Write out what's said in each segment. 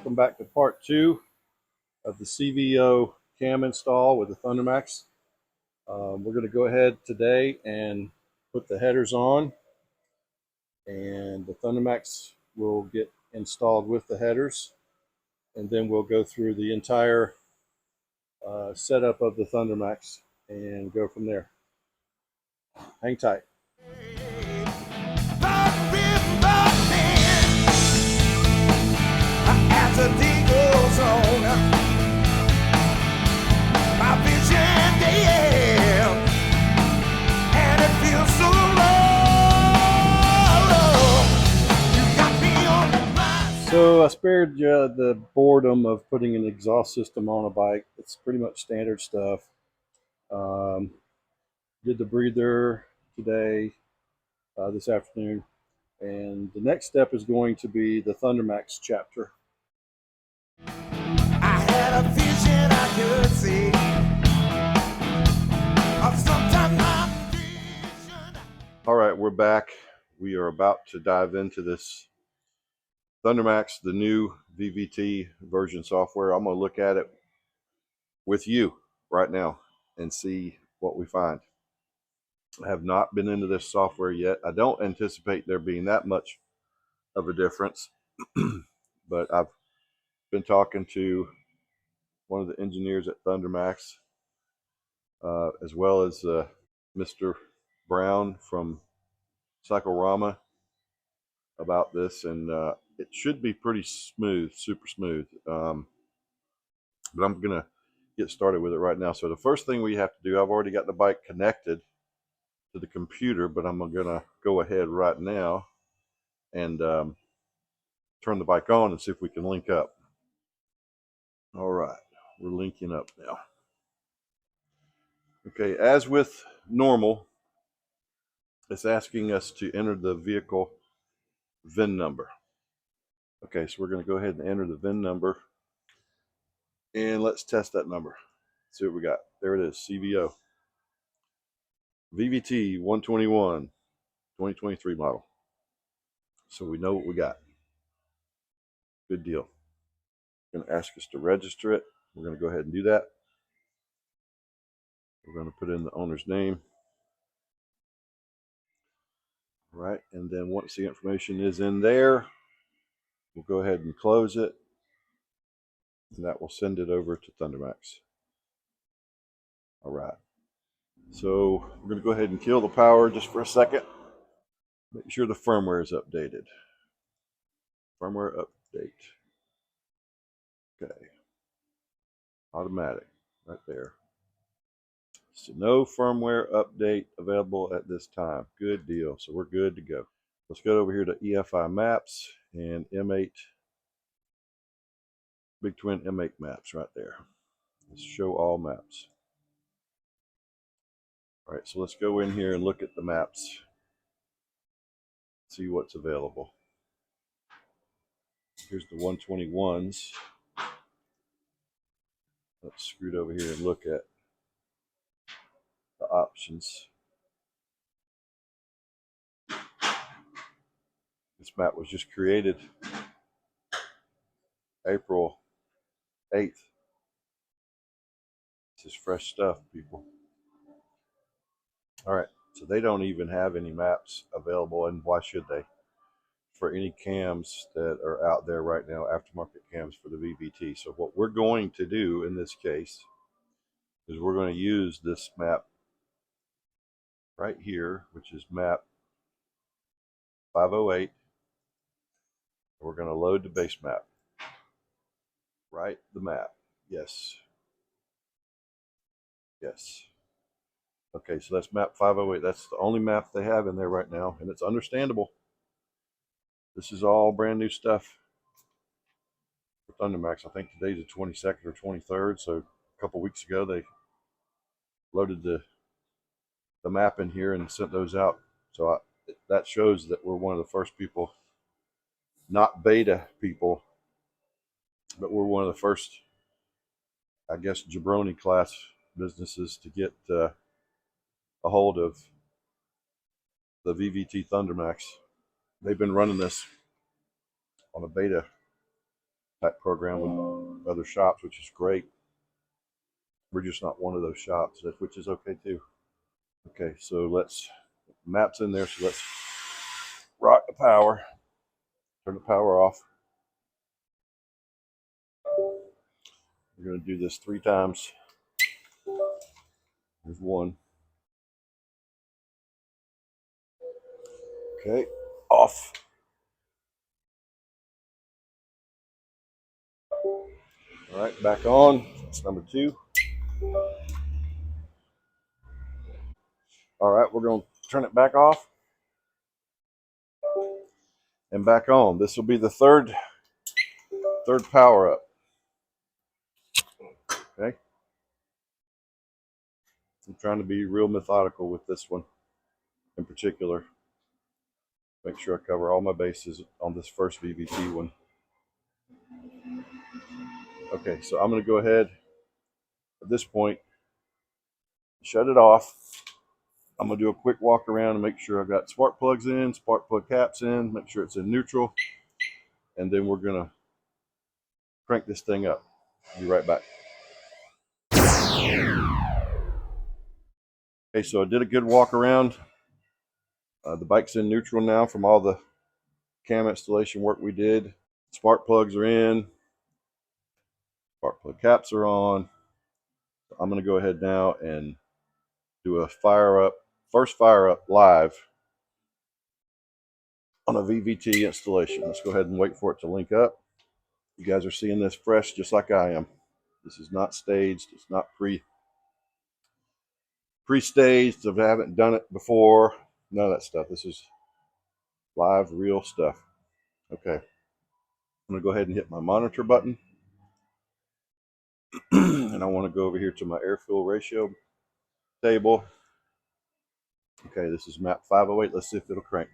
Welcome back to part 2 of the CVO cam install with the Thundermax. We're going to go ahead today and put the headers on, and the Thundermax will get installed with the headers, and then we'll go through the entire setup of the Thundermax and go from there. Hang tight. As the day goes on, my vision dim, and it feels so low. You got me on the mind. So I spared you the boredom of putting an exhaust system on a bike. It's pretty much standard stuff. Did the breather today, this afternoon, and the next step is going to be the Thundermax chapter. I had a vision I could see. All right, we're back. We are about to dive into this Thundermax, the new VVT version software. I'm going to look at it with you right now and see what we find. I have not been into this software yet. I don't anticipate there being that much of a difference, but I've been talking to one of the engineers at Thundermax, as well as Mr. Brown from Cyclerama about this, and it should be pretty smooth, super smooth. But I'm gonna get started with it right now. So the first thing we have to do, I've already got the bike connected to the computer, but I'm gonna go ahead right now and turn the bike on and see if we can link up. All right, we're linking up now. Okay, as with normal, it's asking us to enter the vehicle VIN number. Okay, so we're going to go ahead and enter the VIN number, and let's test that number. See what we got. There it is, CVO. VVT 121, 2023 model. So we know what we got. Good deal. Going to ask us to register it. We're going to go ahead and do that. We're going to put in the owner's name. All right, and then once the information is in there, we'll go ahead and close it, and that will send it over to Thundermax. All right. So we're going to go ahead and kill the power just for a second. Make sure the firmware is updated. Firmware update. Okay. Automatic, right there. So no firmware update available at this time. Good deal. So we're good to go. Let's go over here to EFI Maps and M8, Big Twin M8 Maps right there. Let's show all maps. All right, so let's go in here and look at the maps. See what's available. Here's the 121s. Let's scoot over here and look at the options. This map was just created April 8th. This is fresh stuff, people. All right, so they don't even have any maps available, and why should they? For any cams that are out there right now, aftermarket cams for the VVT. So what we're going to do in this case is we're going to use this map right here, which is map 508. We're going to load the base map. Right, the map. Yes. Yes. Okay, so that's map 508. That's the only map they have in there right now, and it's understandable. This is all brand new stuff for Thundermax. I think today's the 22nd or 23rd, so a couple weeks ago they loaded the map in here and sent those out. So that shows that we're one of the first people, not beta people, but we're one of the first, I guess, jabroni class businesses to get a hold of the VVT Thundermax. They've been running this on a beta type program with other shops, which is great. We're just not one of those shops, which is okay too. Okay, so map's in there, so let's rock the power, turn the power off. We're going to do this 3 times. There's 1. Okay, off. All right, back on. That's number 2. All right, we're going to turn it back off and back on. This will be the third power up. Okay. I'm trying to be real methodical with this one in particular. Make sure I cover all my bases on this first VVT one. Okay, so I'm going to go ahead at this point, shut it off. I'm going to do a quick walk around and make sure I've got spark plugs in, spark plug caps in, make sure it's in neutral, and then we're going to crank this thing up. Be right back. Okay, so I did a good walk around. The bike's in neutral now from all the cam installation work we did. Spark plugs are in, spark plug caps are on. I'm going to go ahead now and do a first fire up live on a VVT installation. Let's go ahead and wait for it to link up. You guys are seeing this fresh just like I am. This is not staged. It's not pre-staged. I haven't done it before. None of that stuff. This is live, real stuff. Okay. I'm going to go ahead and hit my monitor button. And I want to go over here to my air-fuel ratio table. Okay, this is map 508. Let's see if it'll crank.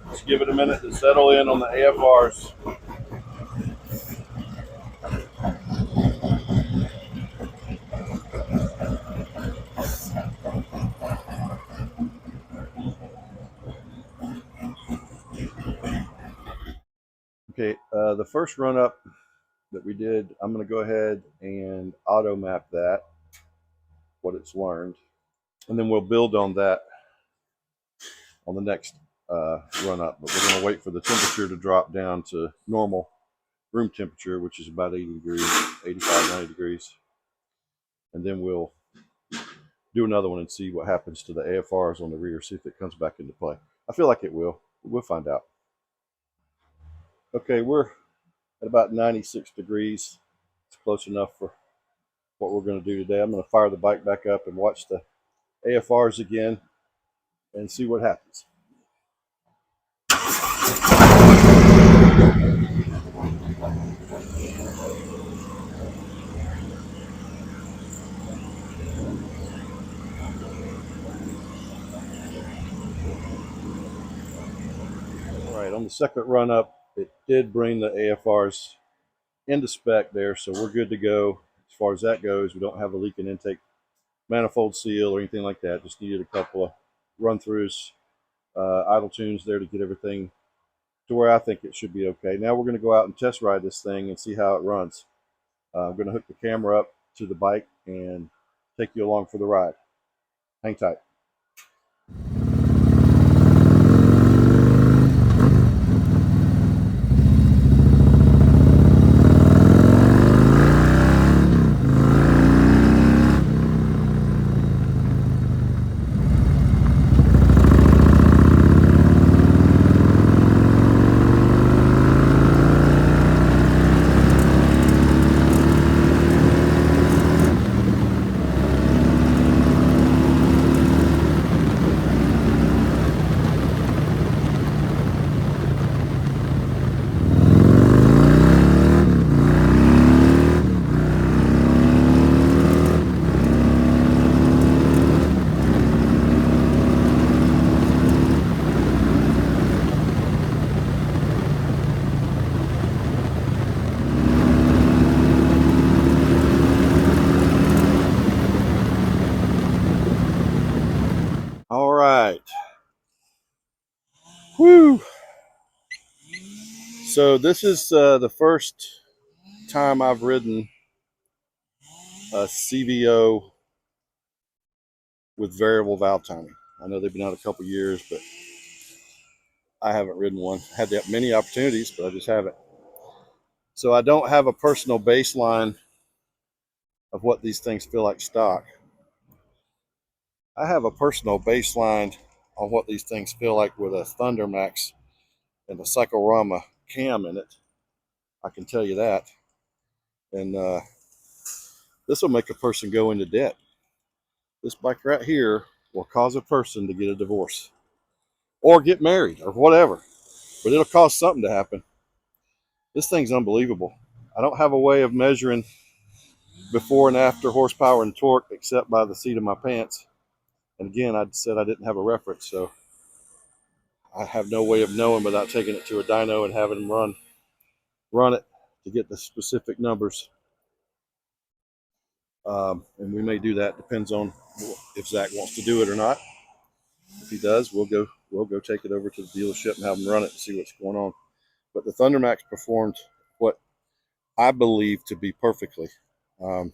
Let's give it a minute to settle in on the AFRs. Okay, the first run up that we did, I'm going to go ahead and auto map that, what it's learned, and then we'll build on that on the next run up. But we're going to wait for the temperature to drop down to normal room temperature, which is about 80 degrees, 85, 90 degrees. And then we'll do another one and see what happens to the AFRs on the rear, see if it comes back into play. I feel like it will. We'll find out. Okay, we're at about 96 degrees. It's close enough for what we're going to do today. I'm going to fire the bike back up and watch the AFRs again and see what happens. All right, on the second run up, it did bring the AFRs into spec there, so we're good to go. As far as that goes, we don't have a leaking intake manifold seal or anything like that. Just needed a couple of run-throughs, idle tunes there to get everything to where I think it should be okay. Now we're going to go out and test ride this thing and see how it runs. I'm going to hook the camera up to the bike and take you along for the ride. Hang tight. Woo! So this is the first time I've ridden a CVO with variable valve timing. I know they've been out a couple years, but I haven't ridden one. Had many opportunities, but I just haven't. So I don't have a personal baseline of what these things feel like stock. I have a personal baseline on what these things feel like with a Thundermax and a Cyclerama Cam in it. I can tell you that. And this will make a person go into debt. This bike right here will cause a person to get a divorce or get married or whatever, but it'll cause something to happen. This thing's unbelievable. I don't have a way of measuring before and after horsepower and torque except by the seat of my pants. And again, I said I didn't have a reference, so I have no way of knowing without taking it to a dyno and having them run it to get the specific numbers. And we may do that. Depends on if Zach wants to do it or not. If he does, we'll go take it over to the dealership and have them run it and see what's going on. But the Thundermax performed what I believe to be perfectly. I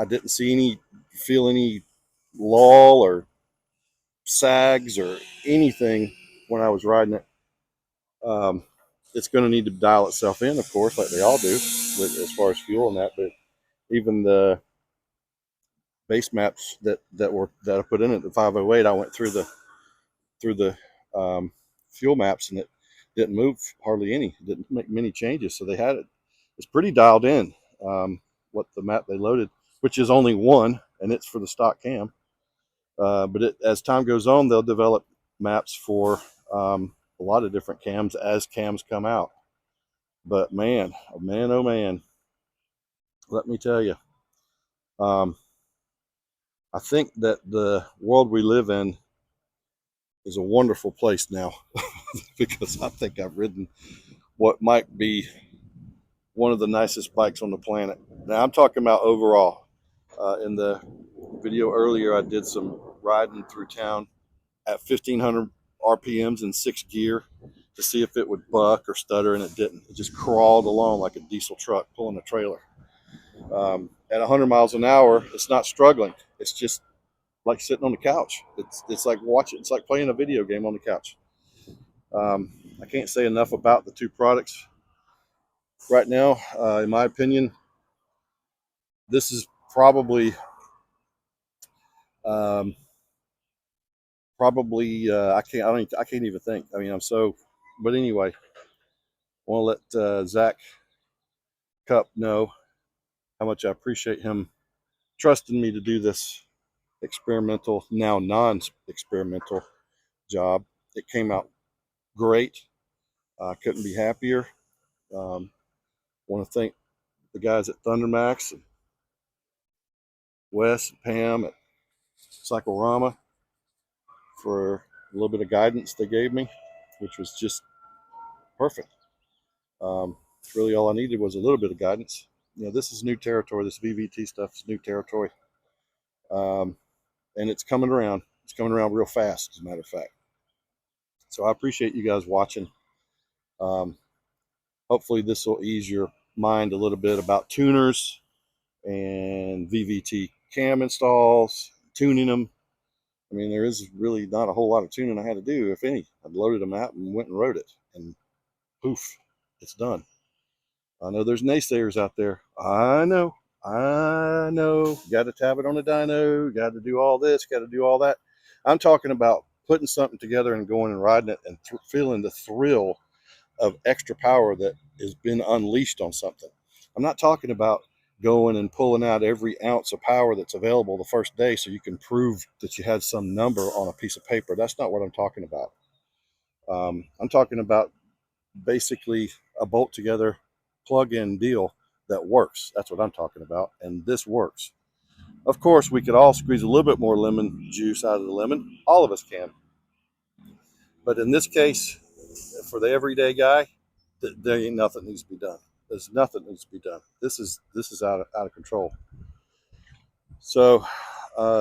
didn't feel any lull or sags or anything when I was riding it. It's going to need to dial itself in, of course, like they all do, as far as fuel and that. But even the base maps that I put in at the 508, I went through the fuel maps, and it didn't move hardly any. It didn't make many changes, so they had it. It's pretty dialed in. What the map they loaded, which is only one, and it's for the stock cam. But as time goes on, they'll develop maps for a lot of different cams as cams come out. But man, oh man, let me tell you, I think that the world we live in is a wonderful place now because I think I've ridden what might be one of the nicest bikes on the planet. Now I'm talking about overall. In the video earlier, I did some riding through town at 1500 RPMs in 6th gear to see if it would buck or stutter, and it didn't. It just crawled along like a diesel truck pulling a trailer. At 100 miles an hour, it's not struggling. It's just like sitting on the couch. It's like watching. It's like playing a video game on the couch. I can't say enough about the two products right now. In my opinion, this is probably I can't even think. I mean, but anyway, I want to let Zach Cup know how much I appreciate him trusting me to do this experimental, now non-experimental job. It came out great. I couldn't be happier. Want to thank the guys at Thundermax and Wes and Pam at Cyclerama for a little bit of guidance they gave me, which was just perfect. Really all I needed was a little bit of guidance. This is new territory. This VVT stuff is new territory. And it's coming around. It's coming around real fast, as a matter of fact. So I appreciate you guys watching. Hopefully this will ease your mind a little bit about tuners and VVT cam installs, tuning them. I mean, there is really not a whole lot of tuning I had to do, if any. I loaded them out and went and rode it, and poof, it's done. I know there's naysayers out there. I know. Got to tab it on a dyno. Got to do all this. Got to do all that. I'm talking about putting something together and going and riding it and feeling the thrill of extra power that has been unleashed on something. I'm not talking about going and pulling out every ounce of power that's available the first day so you can prove that you had some number on a piece of paper. That's not what I'm talking about. I'm talking about basically a bolt together plug-in deal that works. That's what I'm talking about, and this works. Of course, we could all squeeze a little bit more lemon juice out of the lemon. All of us can. But in this case, for the everyday guy, there ain't nothing needs to be done. There's nothing needs to be done. This is out of control. So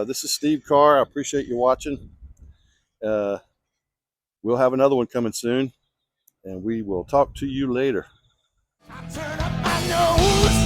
this is Steve Carr. I appreciate you watching. we'll have another one coming soon, and we will talk to you later. I turn up my nose.